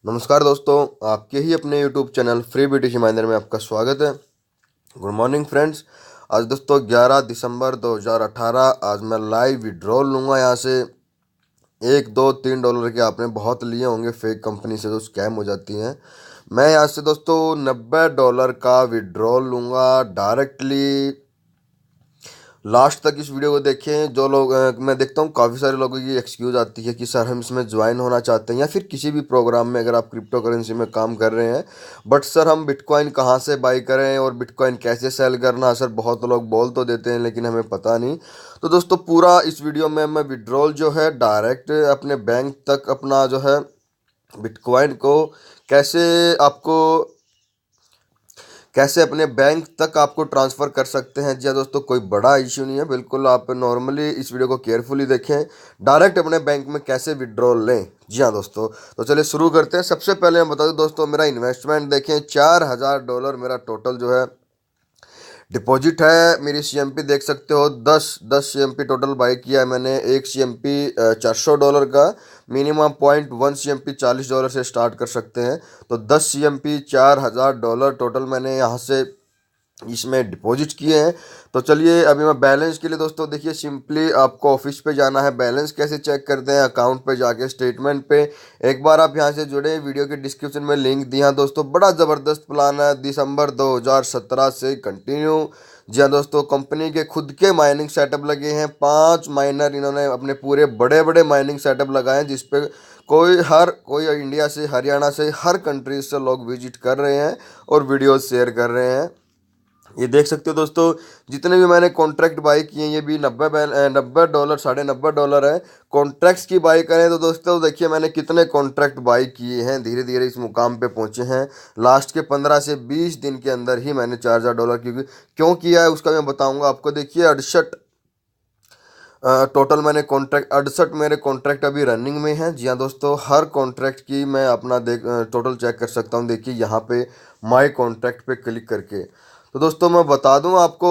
नमस्कार दोस्तों, आपके ही अपने YouTube channel free BTC minor में आपका स्वागत है। Good morning friends. आज दोस्तों 11 दिसंबर 2018। आज मैं लाइव विड्रॉल लूँगा यहाँ से। 1 2 3 डॉलर के आपने बहुत लिए होंगे फेक कंपनी से जो स्कैम हो जाती हैं। मैं यहाँ से दोस्तों $90 का विड्रॉल लूँगा डायरेक्टली। लास्ट तक इस वीडियो को देखें। जो लोग मैं देखता हूँ काफ़ी सारे लोगों की एक्सक्यूज आती है कि सर हम इसमें ज्वाइन होना चाहते हैं, या फिर किसी भी प्रोग्राम में अगर आप क्रिप्टो करेंसी में काम कर रहे हैं, बट सर हम बिटकॉइन कहाँ से बाई करें और बिटकॉइन कैसे सेल करना। सर बहुत लोग बोल तो देते हैं लेकिन हमें पता नहीं। तो दोस्तों पूरा इस वीडियो में मैं विड्रॉल जो है डायरेक्ट अपने बैंक तक अपना जो है बिटकॉइन को कैसे आपको कैसे अपने बैंक तक आपको ट्रांसफ़र कर सकते हैं। जी हाँ दोस्तों, कोई बड़ा इशू नहीं है, बिल्कुल आप नॉर्मली इस वीडियो को केयरफुली देखें। डायरेक्ट अपने बैंक में कैसे विड्रॉल लें। जी हाँ दोस्तों, तो चलिए शुरू करते हैं। सबसे पहले मैं बता दूं दोस्तों, मेरा इन्वेस्टमेंट देखें $4000 मेरा टोटल जो है डिपॉजिट है। मेरी सीएमपी देख सकते हो, 10 सीएमपी टोटल बाई किया है मैंने। एक सीएमपी $400 का, मिनिमम 0.1 सीएमपी $40 से स्टार्ट कर सकते हैं। तो 10 सीएमपी $4000 टोटल मैंने यहाँ से इसमें डिपॉजिट किए हैं। तो चलिए अभी मैं बैलेंस के लिए दोस्तों देखिए, सिंपली आपको ऑफिस पे जाना है। बैलेंस कैसे चेक करते हैं, अकाउंट पे जाके स्टेटमेंट पे एक बार आप यहाँ से जुड़े। वीडियो के डिस्क्रिप्शन में लिंक दिया दोस्तों। बड़ा ज़बरदस्त प्लान है, दिसंबर 2017 से कंटिन्यू। जी हाँ दोस्तों, कंपनी के खुद के माइनिंग सेटअप लगे हैं। 5 माइनर इन्होंने अपने पूरे बड़े बड़े माइनिंग सेटअप लगाए हैं, जिसपे कोई इंडिया से, हरियाणा से, हर कंट्री से लोग विजिट कर रहे हैं और वीडियो शेयर कर रहे हैं। ये देख सकते हो दोस्तों, जितने भी मैंने कॉन्ट्रैक्ट बाई किए हैं ये भी $90 $90.5 है। कॉन्ट्रैक्ट्स की बाई करें तो दोस्तों देखिए मैंने कितने कॉन्ट्रैक्ट बाई किए हैं। धीरे धीरे इस मुकाम पे पहुंचे हैं। लास्ट के 15 से 20 दिन के अंदर ही मैंने $4000 क्यों किया है उसका मैं बताऊंगा आपको। देखिए 68 टोटल मैंने कॉन्ट्रैक्ट 68 मेरे कॉन्ट्रैक्ट अभी रनिंग में हैं। जी हाँ दोस्तों, हर कॉन्ट्रैक्ट की मैं अपना टोटल चेक कर सकता हूँ। देखिए यहाँ पे माई कॉन्ट्रैक्ट पे क्लिक करके। तो दोस्तों मैं बता दूं आपको,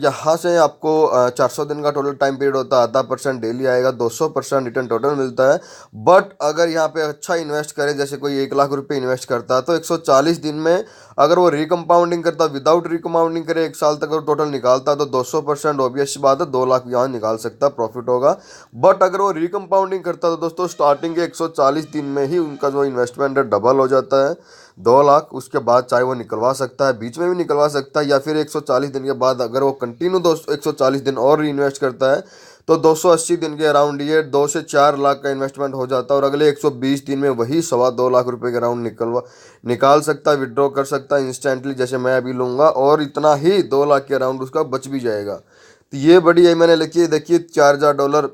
यहाँ से आपको 400 दिन का टोटल टाइम पीरियड होता है। 0.5% डेली आएगा, 200% रिटर्न टोटल मिलता है। बट अगर यहाँ पे अच्छा इन्वेस्ट करें, जैसे कोई 1 लाख रुपए इन्वेस्ट करता है, तो 140 दिन में अगर वो रिकम्पाउंडिंग करता, विदाउट रिकम्पाउंडिंग करे 1 साल तक अगर टोटल निकालता है तो 200% ऑब्वियस बात है 2 लाख यहाँ निकाल सकता है, प्रॉफिट होगा। बट अगर वो रिकम्पाउंडिंग करता है तो दोस्तों स्टार्टिंग के 140 दिन में ही उनका जो इन्वेस्टमेंट है डबल हो जाता है, 2 लाख। उसके बाद चाहे वो निकलवा सकता है, बीच में भी निकलवा सकता है, या फिर 140 दिन के बाद अगर वो कंटिन्यू 140 दिन और री इन्वेस्ट करता है तो 280 दिन के अराउंड ये 2 से 4 लाख का इन्वेस्टमेंट हो जाता है। और अगले 120 दिन में वही 2.25 लाख रुपए के अराउंड निकाल सकता है, विड्रॉ कर सकता है इंस्टेंटली, जैसे मैं अभी लूँगा। और इतना ही 2 लाख के अराउंड उसका बच भी जाएगा। तो ये बड़ी है, मैंने लिखी है देखिए $4000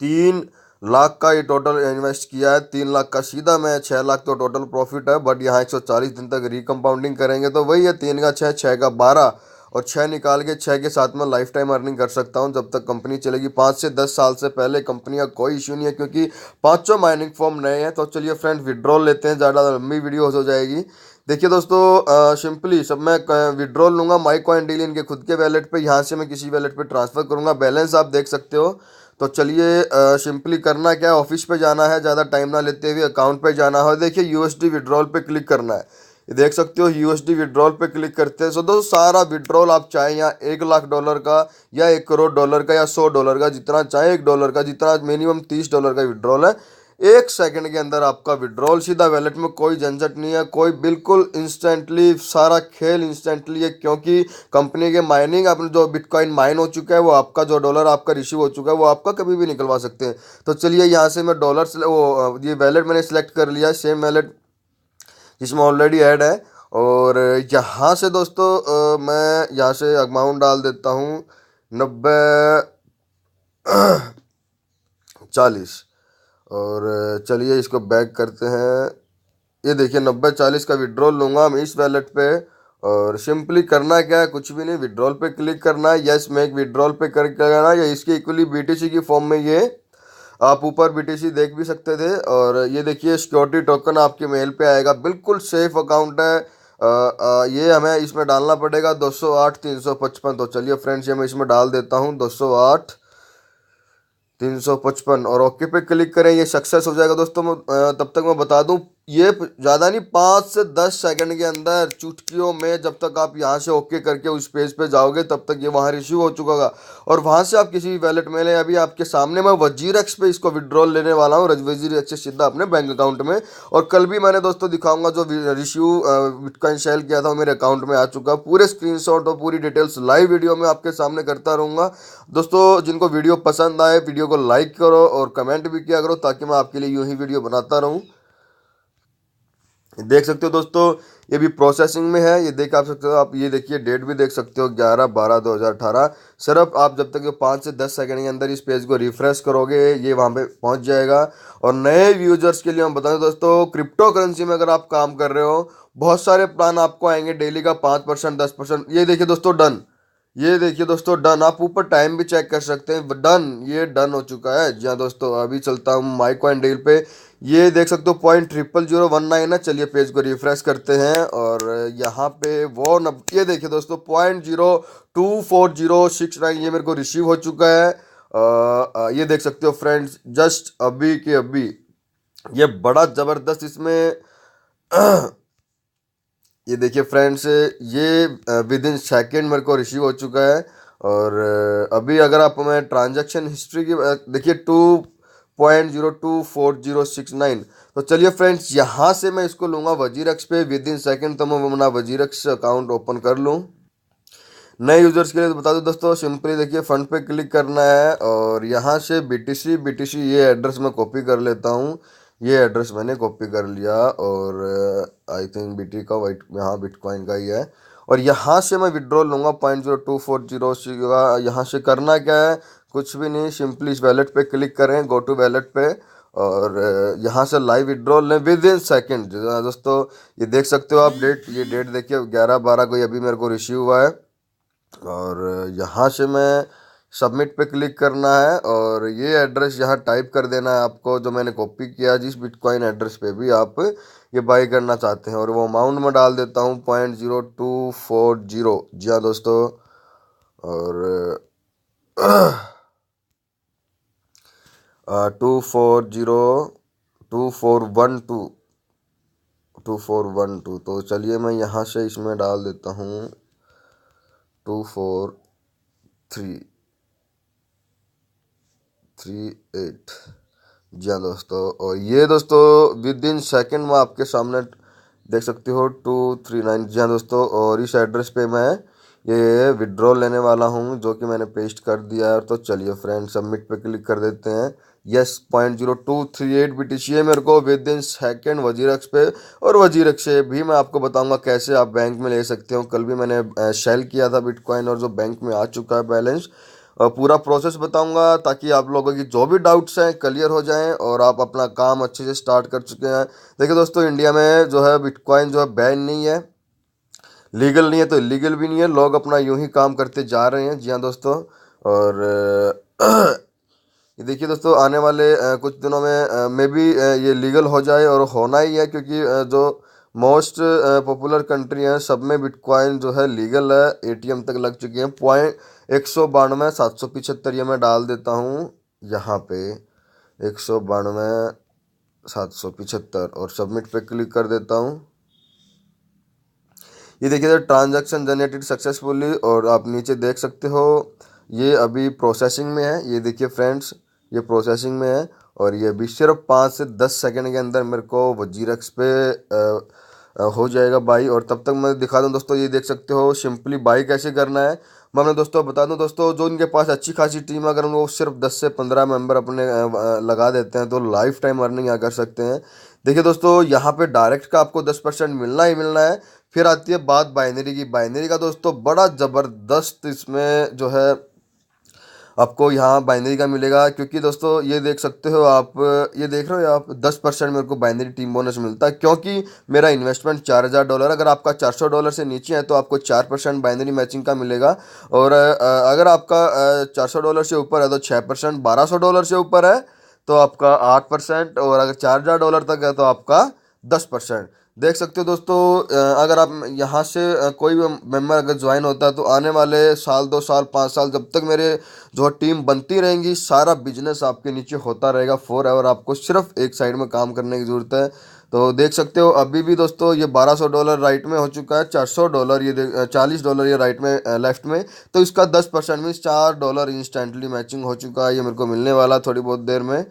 3 लाख का ये टोटल इन्वेस्ट किया है। 3 लाख का सीधा मैं 6 लाख तो टोटल प्रॉफिट है। बट यहाँ 140 दिन तक रिकम्पाउंडिंग करेंगे तो वही है, 3 का 6, 6 का 12, और 6 निकाल के 6 के साथ में लाइफ टाइम अर्निंग कर सकता हूँ जब तक कंपनी चलेगी। 5 से 10 साल से पहले कंपनी का कोई इशू नहीं है, क्योंकि पाँचों माइनिंग फॉर्म नए हैं। तो चलिए फ्रेंड विड्रॉल लेते हैं, ज़्यादा लंबी वीडियो हो जाएगी। देखिए दोस्तों, सिंपली सब मैं विड्रॉल लूँगा माई कॉइन डील इनके खुद के वैलेट पे। यहाँ से मैं किसी वैलेट पे ट्रांसफ़र करूँगा। बैलेंस आप देख सकते हो। तो चलिए सिंपली करना क्या है, ऑफिस पे जाना है, ज़्यादा टाइम ना लेते हुए अकाउंट पे जाना है। देखिए यूएसडी विड्रॉल पे क्लिक करना है। ये देख सकते हो यूएसडी विड्रॉल पे क्लिक करते हैं। सो दोस्तों सारा विड्रॉल आप चाहें यहाँ $1 लाख का, या $1 करोड़ का, या $100 का, जितना चाहे, $1 का, जितना मिनिमम $30 का विड्रॉल है। 1 सेकंड के अंदर आपका विड्रॉल सीधा वैलेट में, कोई झंझट नहीं है, कोई, बिल्कुल इंस्टेंटली सारा खेल इंस्टेंटली है। क्योंकि कंपनी के माइनिंग अपने जो बिटकॉइन माइन हो चुका है, वो आपका जो डॉलर आपका रिसीव हो चुका है वो आपका कभी भी निकलवा सकते हैं। तो चलिए यहाँ से मैं ये वैलेट मैंने सेलेक्ट कर लिया, सेम वैलेट जिसमें ऑलरेडी ऐड है। और यहाँ से दोस्तों मैं यहाँ से अमाउंट डाल देता हूँ 90 40। और चलिए इसको बैक करते हैं। ये देखिए 90 40 का विड्रॉल लूँगा मैं इस वैलेट पे। और सिंपली करना क्या है, कुछ भी नहीं, विड्रॉल पे क्लिक करना है, यस मेक विड्रॉल पे कर करना है, या इसके इक्वली बीटीसी की फॉर्म में ये आप ऊपर बीटीसी देख भी सकते थे। और ये देखिए सिक्योरिटी टोकन आपके मेल पे आएगा, बिल्कुल सेफ अकाउंट है। ये हमें इसमें डालना पड़ेगा 208 355। तो चलिए फ्रेंड्स ये मैं इसमें डाल देता हूँ 208 355 और ओके पे क्लिक करें, ये सक्सेस हो जाएगा दोस्तों। तब तक मैं बता दूं, ये ज़्यादा नहीं, 5 से 10 सेकंड के अंदर चुटकियों में जब तक आप यहाँ से ओके करके उस पेज पे जाओगे तब तक ये वहाँ रिसीव हो चुका होगा। और वहाँ से आप किसी भी वैलेट में लें, अभी आपके सामने मैं वजीरक्स पे इसको विड्रॉल लेने वाला हूँ, वजीरक्स से सीधा अपने बैंक अकाउंट में। और कल भी मैंने दोस्तों दिखाऊंगा जो रिसीव बिटकॉइन सेल किया था वो मेरे अकाउंट में आ चुका। पूरे स्क्रीनशॉट और पूरी डिटेल्स लाइव वीडियो में आपके सामने करता रहूँगा दोस्तों। जिनको वीडियो पसंद आए वीडियो को लाइक करो और कमेंट भी किया करो, ताकि मैं आपके लिए यूं ही वीडियो बनाता रहूं। देख सकते हो दोस्तों, ये भी प्रोसेसिंग में है, ये देख आप सकते हो। आप ये देखिए, डेट भी देख सकते हो, 11/12/2018। सिर्फ आप जब तक ये 5 से 10 सेकंड के अंदर इस पेज को रिफ्रेश करोगे ये वहाँ पे पहुँच जाएगा। और नए यूजर्स के लिए हम बता दें दोस्तों, क्रिप्टो करेंसी में अगर आप काम कर रहे हो, बहुत सारे प्लान आपको आएंगे डेली का 5%, 10%। ये देखिए दोस्तों डन, ये देखिए दोस्तों डन। आप ऊपर टाइम भी चेक कर सकते हैं, डन, ये डन हो चुका है। जी हाँ दोस्तों, अभी चलता हूँ माई कॉइन डील पे। ये देख सकते हो 0.0019 है। चलिए पेज को रिफ्रेश करते हैं और यहाँ पे वो ये देखिए दोस्तों 0.024069 ये मेरे को रिसीव हो चुका है। ये देख सकते हो फ्रेंड्स, जस्ट अभी के अभी। ये बड़ा ज़बरदस्त इसमें ये देखिए फ्रेंड्स, ये विद इन सेकेंड मेरे को रिसीव हो चुका है। और अभी अगर आप मैं ट्रांजैक्शन हिस्ट्री की देखिए 2.024069। तो चलिए फ्रेंड्स, यहाँ से मैं इसको लूँगा वजीरक्स पे विद इन सेकेंड। तो मैं अपना वजीरक्स अकाउंट ओपन कर लूँ। नए यूजर्स के लिए तो बता दो दोस्तों, सिंपली देखिए फंड पे क्लिक करना है और यहाँ से BTC ये एड्रेस मैं कॉपी कर लेता हूँ। ये एड्रेस मैंने कॉपी कर लिया और आई थिंक BT का वाइट यहाँ बिटकॉइन का ही है। और यहाँ से मैं विड्रॉल लूँगा 0.0240 का। यहाँ से करना क्या है, कुछ भी नहीं, सिंपली इस वैलेट पे क्लिक करें, गो टू वैलेट पे। और यहाँ से लाइव विड्रॉल लें विद इन सेकेंड दोस्तों। ये देख सकते हो आप डेट, ये डेट देखिए 11/12 को अभी मेरे को रिसीव हुआ है। और यहाँ से मैं सबमिट पे क्लिक करना है और ये एड्रेस यहाँ टाइप कर देना है आपको, जो मैंने कॉपी किया जिस बिटकॉइन एड्रेस पे भी आप ये बाई करना चाहते हैं। और वो अमाउंट में डाल देता हूँ 0.0240। जी हाँ दोस्तों, और 2412। तो चलिए मैं यहाँ से इसमें डाल देता हूँ 24338। जी हाँ दोस्तों, और ये दोस्तों विद इन सेकेंड में आपके सामने देख सकते हो 239। जी हाँ दोस्तों, और इस एड्रेस पे मैं ये विड्रॉल लेने वाला हूँ जो कि मैंने पेस्ट कर दिया है। तो चलिए फ्रेंड, सबमिट पे क्लिक कर देते हैं। यस, 0.0238 BTC है मेरे को विद इन सेकेंड वजीरक्स पे। और वजीरक्स से भी मैं आपको बताऊंगा कैसे आप बैंक में ले सकते हो। कल भी मैंने सेल किया था बिटकॉइन और जो बैंक में आ चुका है बैलेंस, पूरा प्रोसेस बताऊंगा ताकि आप लोगों की जो भी डाउट्स हैं क्लियर हो जाएं और आप अपना काम अच्छे से स्टार्ट कर चुके हैं। देखिए दोस्तों, इंडिया में जो है बिटकॉइन जो है बैन नहीं है, लीगल नहीं है तो इलीगल भी नहीं है, लोग अपना यूं ही काम करते जा रहे हैं। जी हाँ दोस्तों, और ये देखिए दोस्तों आने वाले कुछ दिनों में मे बी ये लीगल हो जाए, और होना ही है क्योंकि जो मोस्ट पॉपुलर कंट्री हैं सब में बिटकॉइन जो है लीगल है। ATM तक लग चुके हैं। 192,775 ये मैं डाल देता हूँ यहाँ पे, 192,775 और सबमिट पे क्लिक कर देता हूँ। ये देखिए ट्रांजैक्शन जनरेटेड सक्सेसफुली, और आप नीचे देख सकते हो ये अभी प्रोसेसिंग में है। ये देखिए फ्रेंड्स, ये प्रोसेसिंग में है और ये भी सिर्फ 5 से 10 सेकंड के अंदर मेरे को वजीरक्स पे हो जाएगा बाई। और तब तक मैं दिखा दूं दोस्तों, ये देख सकते हो सिंपली बाई कैसे करना है। मैं अपने दोस्तों बता दूं दोस्तों, जो इनके पास अच्छी खासी टीम है, अगर वो सिर्फ 10 से 15 मेंबर अपने लगा देते हैं तो लाइफ टाइम अर्निंग यहाँ कर सकते हैं। देखिए दोस्तों, यहाँ पे डायरेक्ट का आपको 10% मिलना ही मिलना है। फिर आती है बात बाइनरी की। बाइनरी का दोस्तों बड़ा ज़बरदस्त इसमें जो है आपको यहाँ बाइनरी का मिलेगा, क्योंकि दोस्तों ये देख सकते हो आप, ये देख रहे हो आप, 10% मेरे को बाइनरी टीम बोनस मिलता है क्योंकि मेरा इन्वेस्टमेंट $4,000। अगर आपका $400 से नीचे है तो आपको 4% बाइनरी मैचिंग का मिलेगा। और अगर आपका $400 से ऊपर है तो 6%, $1,200 से ऊपर है तो आपका 8%, और अगर $4,000 तक है तो आपका 10%। देख सकते हो दोस्तों, अगर आप यहाँ से कोई भी मेंबर अगर ज्वाइन होता है तो आने वाले साल 2 साल 5 साल जब तक मेरे जो टीम बनती रहेंगी, सारा बिजनेस आपके नीचे होता रहेगा फॉर एवर। आपको सिर्फ एक साइड में काम करने की ज़रूरत है। तो देख सकते हो अभी भी दोस्तों ये $1200 राइट में हो चुका है, $400 ये $40 ये राइट में लेफ्ट में। तो इसका 10% मीन्स $4 इंस्टेंटली मैचिंग हो चुका है, ये मेरे को मिलने वाला थोड़ी बहुत देर में।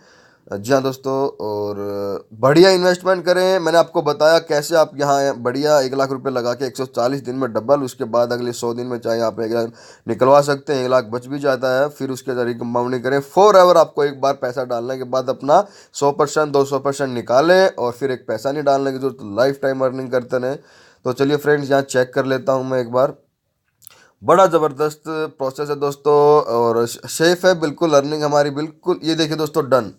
जी हाँ दोस्तों, और बढ़िया इन्वेस्टमेंट करें। मैंने आपको बताया कैसे आप यहाँ बढ़िया 1 लाख रुपए लगा के 140 दिन में डबल, उसके बाद अगले 100 दिन में चाहे आप 1 लाख निकलवा सकते हैं। 1 लाख बच भी जाता है, फिर उसके जरिए कंपाउंडिंग करें। फॉर एवर आपको एक बार पैसा डालने के बाद अपना 100% 200% निकालें, और फिर एक पैसा नहीं डालने की जरूरत, लाइफ टाइम अर्निंग करते रहें। तो चलिए फ्रेंड्स, यहाँ चेक कर लेता हूँ मैं एक बार। बड़ा ज़बरदस्त प्रोसेस है दोस्तों, और सेफ है बिल्कुल। अर्निंग हमारी बिल्कुल, ये देखिए दोस्तों, डन।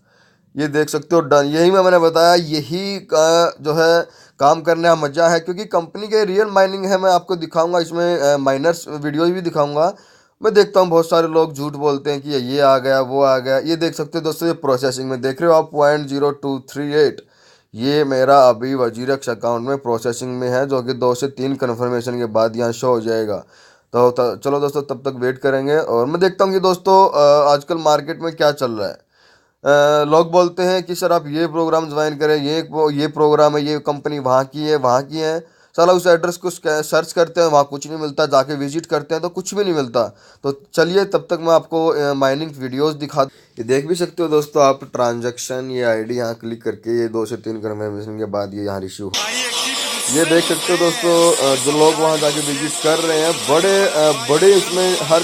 ये देख सकते हो डन। यही मैंने बताया, यही का जो है काम करने का मजा है, क्योंकि कंपनी के रियल माइनिंग है। मैं आपको दिखाऊंगा इसमें माइनर्स वीडियोज भी दिखाऊंगा। मैं देखता हूँ बहुत सारे लोग झूठ बोलते हैं कि ये आ गया वो आ गया। ये देख सकते हो दोस्तों, ये प्रोसेसिंग में देख रहे हो आप 0.0238, ये मेरा अभी वजीरक्स अकाउंट में प्रोसेसिंग में है, जो कि 2 से 3 कन्फर्मेशन के बाद यहाँ शो हो जाएगा। तो चलो दोस्तों, तब तक वेट करेंगे। और मैं देखता हूँ कि दोस्तों आजकल मार्केट में क्या चल रहा है। लोग बोलते हैं कि सर आप ये प्रोग्राम ज्वाइन करें, ये प्रोग्राम है, ये कंपनी वहाँ की है वहाँ की है। साला उस एड्रेस को सर्च करते हैं, वहाँ कुछ नहीं मिलता। जाके विजिट करते हैं तो कुछ भी नहीं मिलता। तो चलिए तब तक मैं आपको माइनिंग वीडियोस दिखा। ये देख भी सकते हो दोस्तों आप, ट्रांजैक्शन, ये आईडी यहाँ क्लिक करके, ये 2 से 3 कन्फर्मेशन के बाद ये यहाँ रिसीव। ये देख सकते हो दोस्तों, जो लोग वहाँ जाके विजिट कर रहे हैं, बड़े इसमें हर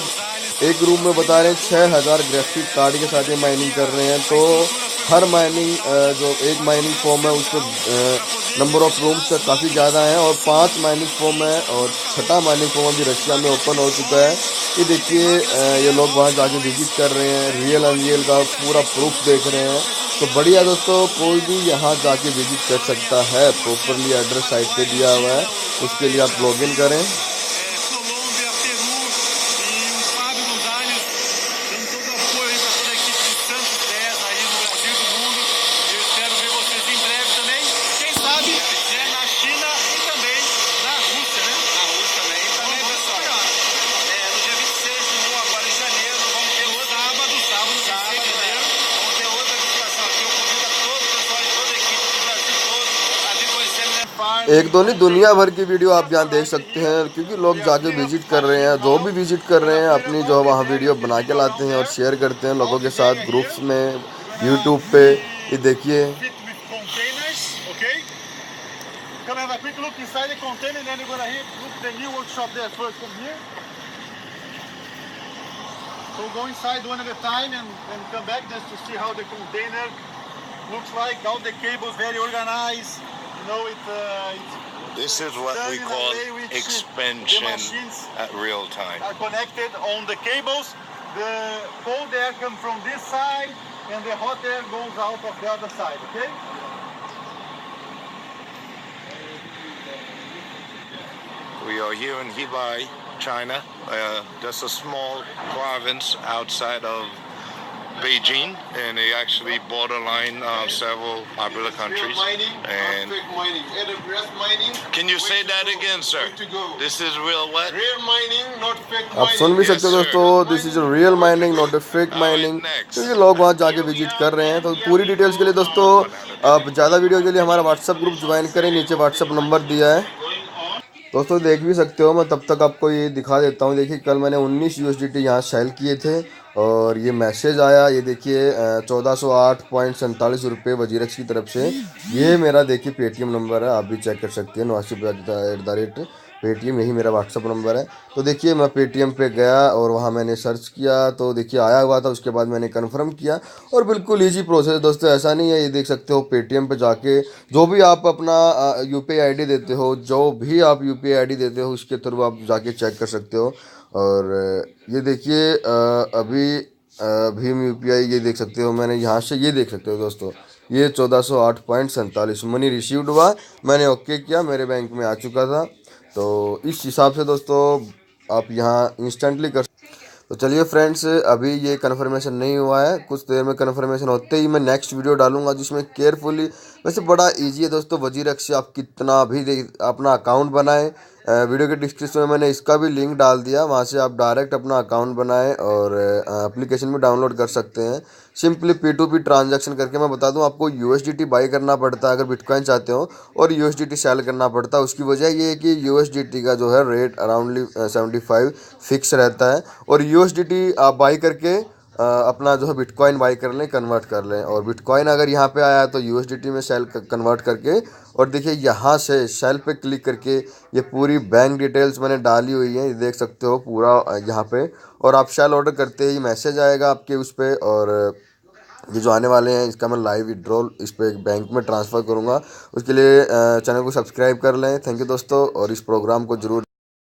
एक रूम में बता रहे हैं 6000 ग्राफिक कार्ड के साथ ये माइनिंग कर रहे हैं। तो हर माइनिंग जो एक माइनिंग फॉर्म है उसको नंबर ऑफ रूम्स का काफ़ी ज़्यादा है, और 5 माइनिंग फॉर्म है, और 6ठा माइनिंग फॉर्म अभी रशिया में ओपन हो चुका है। ये देखिए ये लोग वहाँ जाके विजिट कर रहे हैं, रियल अनरियल का पूरा प्रूफ देख रहे हैं। तो बढ़िया दोस्तों, कोई भी यहाँ जाके विजिट कर सकता है। प्रॉपरली एड्रेस साइट पे दिया हुआ है, उसके लिए आप लॉगिन करें। एक दो नहीं, दुनिया भर की वीडियो आप यहाँ देख सकते हैं, क्योंकि लोग जाके विजिट कर रहे हैं। जो भी विजिट कर रहे हैं अपनी जो वहाँ वीडियो बना के लाते हैं और शेयर करते हैं लोगों के साथ ग्रुप्स में, यूट्यूब पे। ये देखिए, This is what we call expansion at real time. Are connected on the cables. The cold air comes from this side and the hot air goes out of the other side, okay? We are here in Hebei, China. That's a small province outside of Beijing, and they actually borderline several popular countries. And can you say that again, sir? This is real what? Real mining, not fake आप सुन भी सकते हो दोस्तों, this is real mining not a fake mining. क्योंकि लोग वहाँ जाके visit कर रहे हैं। तो पूरी डिटेल्स के लिए दोस्तों, आप ज़्यादा वीडियो के लिए हमारा व्हाट्सअप ग्रुप ज्वाइन करें, नीचे व्हाट्सअप नंबर दिया है दोस्तों, देख भी सकते हो। मैं तब तक आपको ये दिखा देता हूँ। देखिए कल मैंने 19 USDT यहाँ सेल किए थे, और ये मैसेज आया, ये देखिए 1408.47 वजीरक्स की तरफ से। ये मेरा देखिए पेटीएम नंबर है, आप भी चेक कर सकते हैं, 89@पेटीएम, यही मेरा व्हाट्सअप नंबर है। तो देखिए मैं पेटीएम पे गया और वहाँ मैंने सर्च किया, तो देखिए आया हुआ था। उसके बाद मैंने कन्फर्म किया, और बिल्कुल ईजी प्रोसेस दोस्तों, ऐसा नहीं है। ये देख सकते हो पेटीएम पे जाके जो भी आप अपना UPI ID देते हो, देते हो, उसके थ्रू आप जाके चेक कर सकते हो। और ये देखिए अभी भीम UPI, ये देख सकते हो। मैंने यहाँ से ये देख सकते हो दोस्तों, ये 1408.47 मनी रिसीव्ड हुआ। मैंने ओके किया, मेरे बैंक में आ चुका था। तो इस हिसाब से दोस्तों आप यहाँ इंस्टेंटली कर। तो चलिए फ्रेंड्स, अभी ये कन्फर्मेशन नहीं हुआ है, कुछ देर में कन्फर्मेशन होते ही मैं नेक्स्ट वीडियो डालूंगा जिसमें केयरफुली, वैसे बड़ा इजी है दोस्तों, वजीरक्स से आप कितना भी अपना अकाउंट बनाएं। वीडियो के डिस्क्रिप्शन में मैंने इसका भी लिंक डाल दिया, वहाँ से आप डायरेक्ट अपना अकाउंट बनाएं और एप्लीकेशन भी डाउनलोड कर सकते हैं। सिंपली P2P ट्रांजैक्शन करके, मैं बता दूं आपको USDT बाई करना पड़ता है अगर बिटकॉइन चाहते हो, और USDT सेल करना पड़ता है। उसकी वजह ये है कि USDT का जो है रेट अराउंडली 75 फिक्स रहता है, और USDT आप बाई करके अपना जो है बिटकॉइन बाई कर लें, कन्वर्ट कर लें, और बिटकॉइन अगर यहाँ पे आया तो USDT में सेल कन्वर्ट करके, और देखिए यहाँ से सेल पे क्लिक करके ये पूरी बैंक डिटेल्स मैंने डाली हुई है, ये देख सकते हो पूरा यहाँ पे। और आप सेल ऑर्डर करते ही मैसेज आएगा आपके उस पर, और ये जो आने वाले हैं इसका मैं लाइव विड्रॉल इस पे बैंक में ट्रांसफ़र करूँगा। उसके लिए चैनल को सब्सक्राइब कर लें। थैंक यू दोस्तों, और इस प्रोग्राम को ज़रूर